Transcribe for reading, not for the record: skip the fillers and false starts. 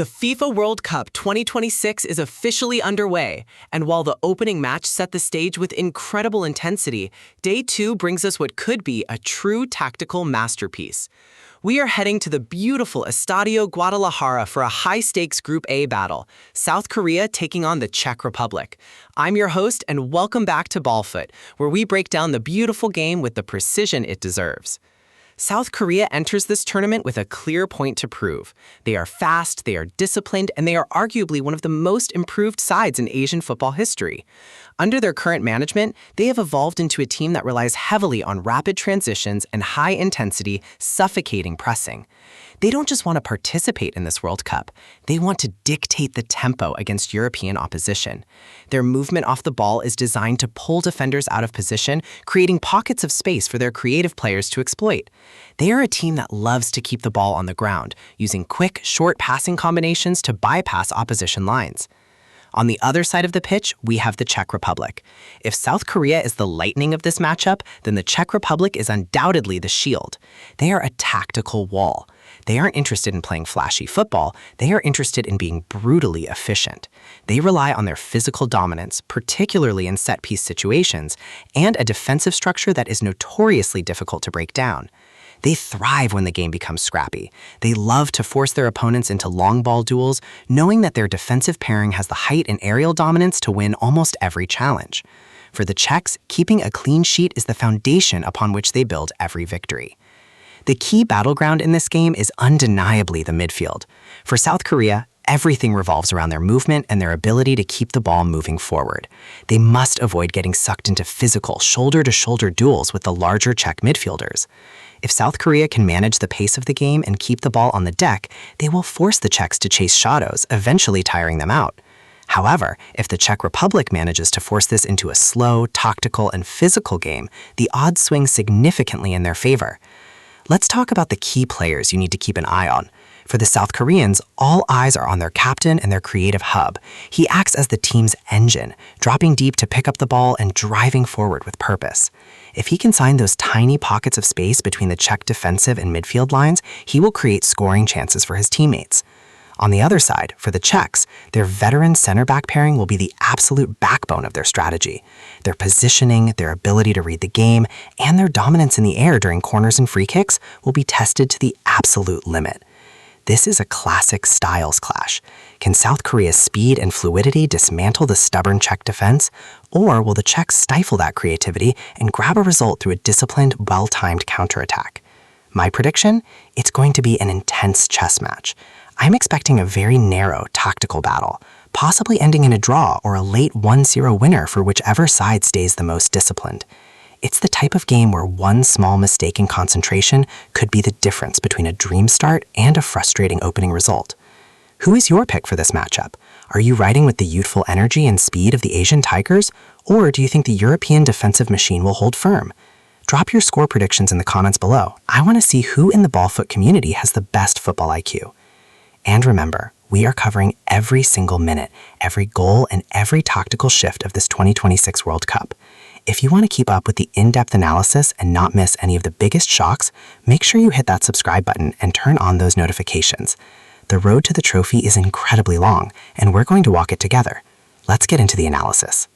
The FIFA World Cup 2026 is officially underway, and while the opening match set the stage with incredible intensity, Day 2 brings us what could be a true tactical masterpiece. We are heading to the beautiful Estadio Guadalajara for a high-stakes Group A battle, South Korea taking on the Czech Republic. I'm your host, and welcome back to Ballfoot, where we break down the beautiful game with the precision it deserves. South Korea enters this tournament with a clear point to prove. They are fast, they are disciplined, and they are arguably one of the most improved sides in Asian football history. Under their current management, they have evolved into a team that relies heavily on rapid transitions and high-intensity, suffocating pressing. They don't just want to participate in this World Cup, they want to dictate the tempo against European opposition. Their movement off the ball is designed to pull defenders out of position, creating pockets of space for their creative players to exploit. They are a team that loves to keep the ball on the ground, using quick, short passing combinations to bypass opposition lines. On the other side of the pitch, we have the Czech Republic. If South Korea is the lightning of this matchup, then the Czech Republic is undoubtedly the shield. They are a tactical wall. They aren't interested in playing flashy football, they are interested in being brutally efficient. They rely on their physical dominance, particularly in set-piece situations, and a defensive structure that is notoriously difficult to break down. They thrive when the game becomes scrappy. They love to force their opponents into long ball duels, knowing that their defensive pairing has the height and aerial dominance to win almost every challenge. For the Czechs, keeping a clean sheet is the foundation upon which they build every victory. The key battleground in this game is undeniably the midfield. For South Korea, everything revolves around their movement and their ability to keep the ball moving forward. They must avoid getting sucked into physical, shoulder-to-shoulder duels with the larger Czech midfielders. If South Korea can manage the pace of the game and keep the ball on the deck, they will force the Czechs to chase shadows, eventually tiring them out. However, if the Czech Republic manages to force this into a slow, tactical, and physical game, the odds swing significantly in their favor. Let's talk about the key players you need to keep an eye on. For the South Koreans, all eyes are on their captain and their creative hub. He acts as the team's engine, dropping deep to pick up the ball and driving forward with purpose. If he can find those tiny pockets of space between the Czech defensive and midfield lines, he will create scoring chances for his teammates. On the other side, for the Czechs, their veteran center-back pairing will be the absolute backbone of their strategy. Their positioning, their ability to read the game, and their dominance in the air during corners and free kicks will be tested to the absolute limit. This is a classic styles clash. Can South Korea's speed and fluidity dismantle the stubborn Czech defense, or will the Czechs stifle that creativity and grab a result through a disciplined, well-timed counterattack? My prediction? It's going to be an intense chess match. I'm expecting a very narrow tactical battle, possibly ending in a draw or a late 1-0 winner for whichever side stays the most disciplined. It's the type of game where one small mistake in concentration could be the difference between a dream start and a frustrating opening result. Who is your pick for this matchup? Are you riding with the youthful energy and speed of the Asian Tigers, or do you think the European defensive machine will hold firm? Drop your score predictions in the comments below. I want to see who in the Ballfoot community has the best football IQ. And remember, we are covering every single minute, every goal, and every tactical shift of this 2026 World Cup. If you want to keep up with the in-depth analysis and not miss any of the biggest shocks, make sure you hit that subscribe button and turn on those notifications. The road to the trophy is incredibly long, and we're going to walk it together. Let's get into the analysis.